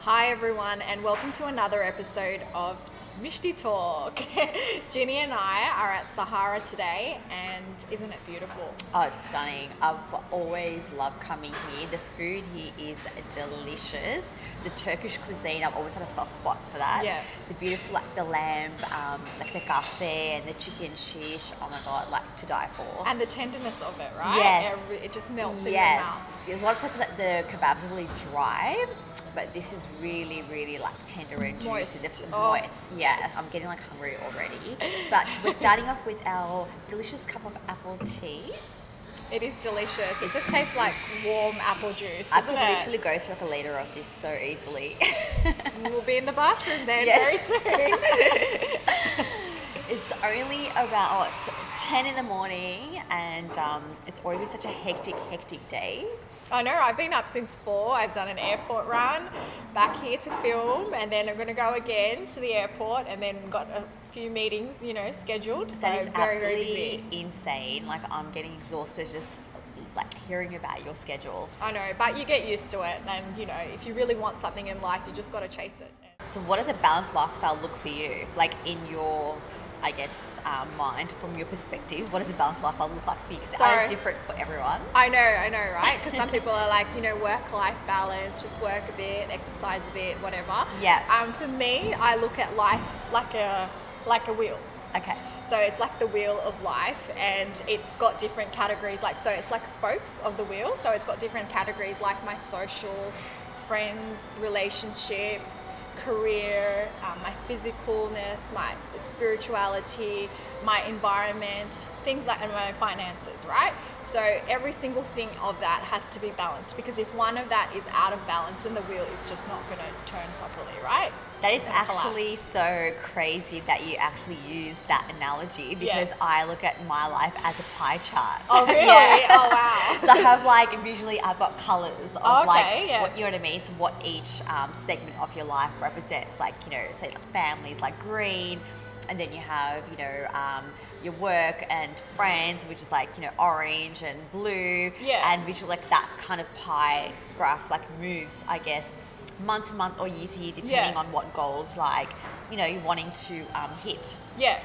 Hi everyone, and welcome to another episode of Mishti Talk. Jinnie and I are at Sahara today, and isn't it beautiful? Oh, it's stunning. I've always loved coming here. The food here is delicious. The Turkish cuisine, I've always had a soft spot for that. Yeah. The beautiful, like the lamb, like the kafte and the chicken shish. Oh my God, like to die for. And the tenderness of it, right? Yes. It just melts in your Yes. mouth. There's a lot of places that the kebabs are really dry, but this is really, really like tender and juicy. Moist. Moist. Yeah, I'm getting like hungry already. But we're starting off with our delicious cup of apple tea. It is delicious. It just tastes like warm apple juice, I doesn't could it? literally go through like a liter of this so easily. We'll be in the bathroom then Yeah. very soon. It's only about 10 in the morning and it's already been such a hectic day. I know, I've been up since 4. I've done an airport run, back here to film, and then I'm going to go again to the airport, and then got a few meetings, scheduled. That is so very, very absolutely busy. insane. Like I'm getting exhausted just like hearing about your schedule. I know, but you get used to it, and if you really want something in life, you just got to chase it. So what does a balanced lifestyle look for you? Like in your, I guess, mind, from your perspective, what does a balanced lifestyle look like for you? So- It's different for everyone. I know, right? Because some people are like, work-life balance, just work a bit, exercise a bit, whatever. Yeah. For me, I look at life like a wheel. Okay. So it's like the wheel of life, and it's got different categories. So it's like spokes of the wheel. So it's got different categories like my social, friends, relationships, career, my physicalness, my spirituality, my environment, things like, and my finances, right? So every single thing of that has to be balanced, because if one of that is out of balance, then the wheel is just not going to turn properly, right? That is It's gonna actually collapse. so crazy that you actually use that analogy, because Yeah. I look at my life as a pie chart. Oh, really? Yeah. Oh, wow. So I have visually I've got colours of Yeah. what, you know what I mean? So what each segment of your life represents, say like families, like green, and then you have, your work and friends, which is orange and blue. Yeah. And visually like that kind of pie graph moves, I guess, month to month or year to year, depending Yeah. on what goals you're wanting to hit. Yeah.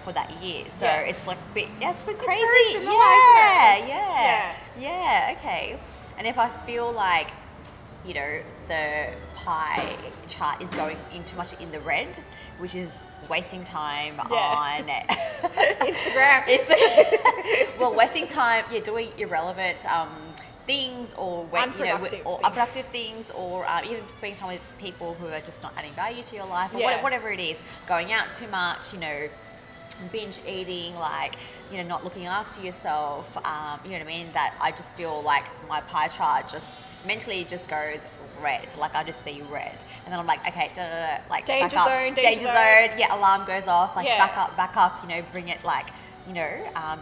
For that year. So Yeah. it's like it's a bit crazy. very similar, yeah, isn't it? yeah, okay. And if I feel like, the pie chart is going in too much in the red, which is wasting time Yeah. on Instagram. well, wasting time, doing irrelevant things or unproductive things, or even spending time with people who are just not adding value to your life, or Yeah. whatever it is, going out too much, binge eating, not looking after yourself, you know what I mean? That I just feel like my pie chart just mentally just goes red. Like I just see red, and then I'm like, okay, Danger back up. zone, danger zone. Yeah, alarm goes off. Yeah. back up. Bring it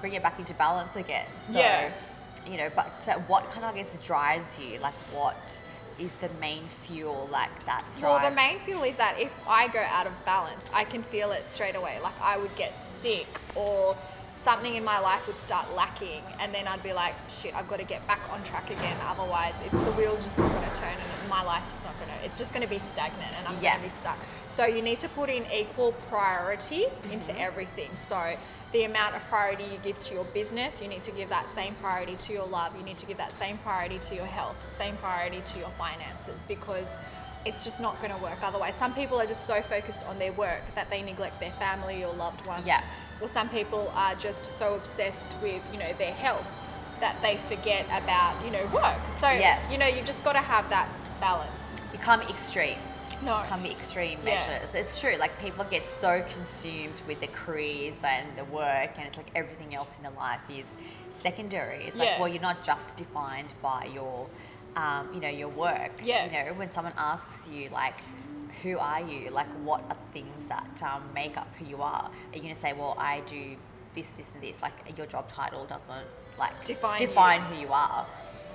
bring it back into balance again. So, Yeah. But what kind of, I guess, drives you? Like, what is the main fuel that drives? Well, the main fuel is that if I go out of balance, I can feel it straight away. Like I would get sick, or something in my life would start lacking, and then I'd be like, shit, I've got to get back on track again. Otherwise, if the wheel's just not going to turn, and my life's just not going to, it's just going to be stagnant, and I'm Yeah. going to be stuck. So you need to put in equal priority into everything. So the amount of priority you give to your business, you need to give that same priority to your love. You need to give that same priority to your health, same priority to your finances, because it's just not going to work otherwise. Some people are just so focused on their work that they neglect their family or loved ones. Yeah. Or some people are just so obsessed with, their health that they forget about, work. So, Yeah. you've just got to have that balance. You can't be extreme. No. Can be extreme Yeah. measures. It's true. Like people get so consumed with their careers and the work, and it's like everything else in their life is secondary. It's Yeah. like, well, you're not just defined by your, your work. Yeah. When someone asks you who are you? Like, what are things that make up who you are? Are you going to say, well, I do this, and this? Like, your job title doesn't define who you are.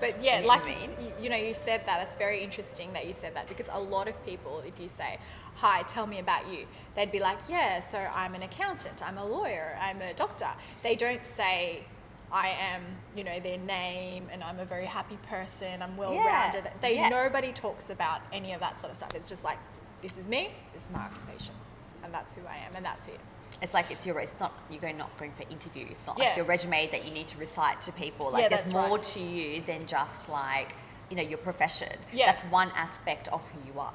But yeah, You know like what I mean? you said that. It's very interesting that you said that, because a lot of people, if you say, "Hi, tell me about you," they'd be like, "Yeah, so I'm an accountant, I'm a lawyer, I'm a doctor." They don't say, I am, you know, their name, and I'm a very happy person, I'm well-rounded. Nobody talks about any of that sort of stuff. It's just like, this is me, this is my occupation, and that's who I am, and that's it. It's like it's not not going for interview. It's not like your resume that you need to recite to people. Like there's more to you than just like, you know, your profession. Yeah. That's one aspect of who you are.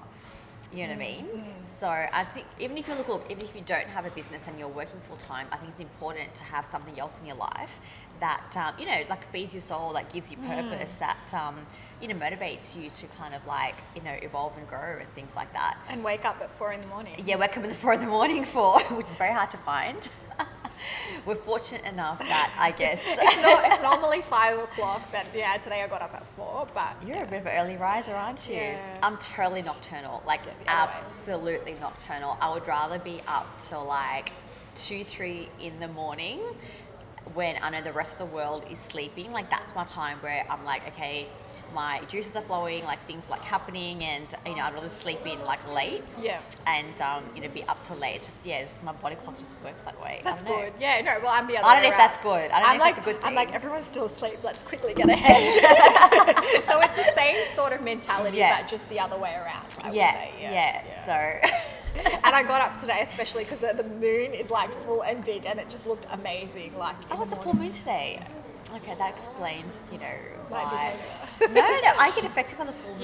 You know what I mean? So I think even if you don't have a business and you're working full time, I think it's important to have something else in your life that you know, like feeds your soul, that gives you purpose, that you know, motivates you to kind of like, you know, evolve and grow and things like that. And wake up at 4 a.m. Yeah, wake up at 4 a.m. for, which is very hard to find. We're fortunate enough that I guess it's normally 5 o'clock, but yeah, today I got up at 4. But you're a bit of an early riser, aren't you? Yeah. I'm totally nocturnal, like absolutely nocturnal. I would rather be up till like 2-3 in the morning when I know the rest of the world is sleeping. Like that's my time where I'm like, okay, my juices are flowing, like things like happening, and you know, I'd rather sleep in like late, and you know, be up till late. Just my body clock just works that way. That's good. Yeah, no, well, I'm the other. I don't know if that's good. I don't know if that's a good thing. I'm like, everyone's still asleep. Let's quickly get ahead. So it's the same sort of mentality, but just the other way around. I would say. So. And I got up today especially because the moon is like full and big, and it just looked amazing. Like, it's a full moon today. Okay, that explains, you know, why. No, I get affected by the full moon.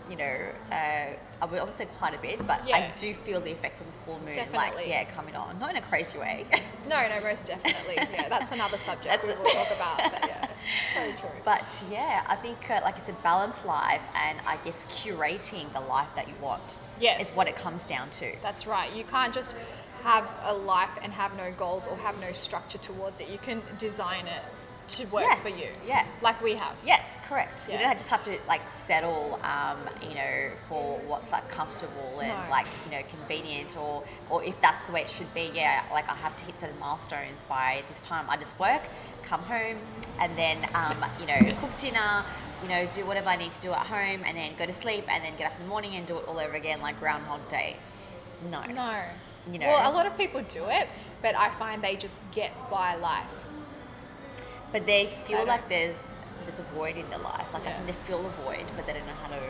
You know, I would say quite a bit, but I do feel the effects of the full moon, coming on. Not in a crazy way. No, most definitely. Yeah, that's another subject we will talk about. But yeah, it's very true. But yeah, I think, like it's a balanced life, and I guess curating the life that you want is what it comes down to. That's right. You can't just have a life and have no goals or have no structure towards it. You can design it to work for you. Yeah. Like we have. Yes, correct. You don't just have to like settle, you know, for what's like comfortable and like, you know, convenient, or if that's the way it should be. Yeah, like I have to hit certain milestones by this time. I just work, come home, and then, you know, cook dinner, you know, do whatever I need to do at home, and then go to sleep, and then get up in the morning and do it all over again, like Groundhog Day. No. You know. Well, a lot of people do it, but I find they just get by life. But they feel like there's a void in their life. Like I think they feel a void, but they don't know how to,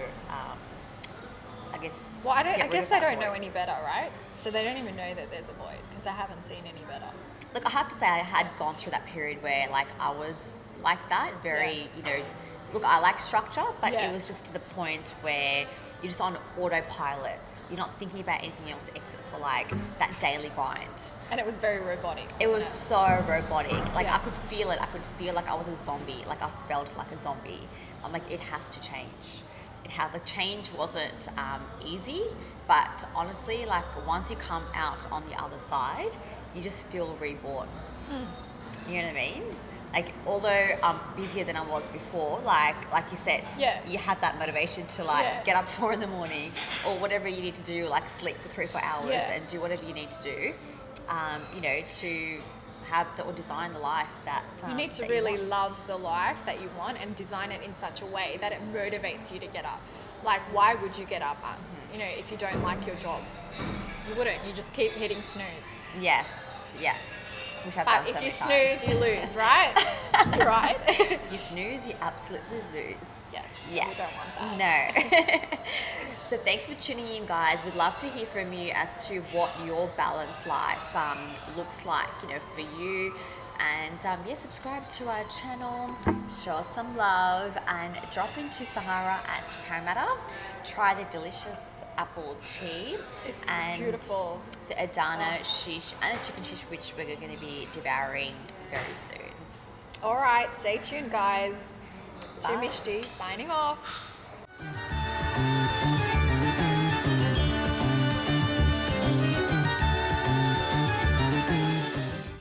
I guess. Well, I guess they don't know any better, right? So they don't even know that there's a void because they haven't seen any better. Look, I have to say I had gone through that period where like I was like that, very, you know. Look, I like structure, but it was just to the point where you're just on autopilot. You're not thinking about anything else except for like that daily grind. And it was very robotic. It was so robotic. Like I could feel it. I could feel like I was a zombie. Like I felt like a zombie. I'm like, it has to change. The change wasn't easy, but honestly, like once you come out on the other side, you just feel reborn. You know what I mean? Like, although I'm busier than I was before, like you said, you have that motivation to like get up 4 a.m, or whatever you need to do, like sleep for 3 or 4 hours and do whatever you need to do, you know, to have or design the life that you need to really love the life that you want and design it in such a way that it motivates you to get up. Like, why would you get up, you know, if you don't like your job? You wouldn't. You just keep hitting snooze. Yes. But if you snooze, you lose, right? Right? You snooze, you absolutely lose. Yes. You don't want that. No. So thanks for tuning in, guys. We'd love to hear from you as to what your balanced life looks like, you know, for you. And subscribe to our channel, show us some love, and drop into Sahara at Parramatta. Try the delicious apple tea. It's beautiful. The Adana shish and the chicken shish, which we're going to be devouring very soon. All right, stay tuned, guys. Twomishti signing off.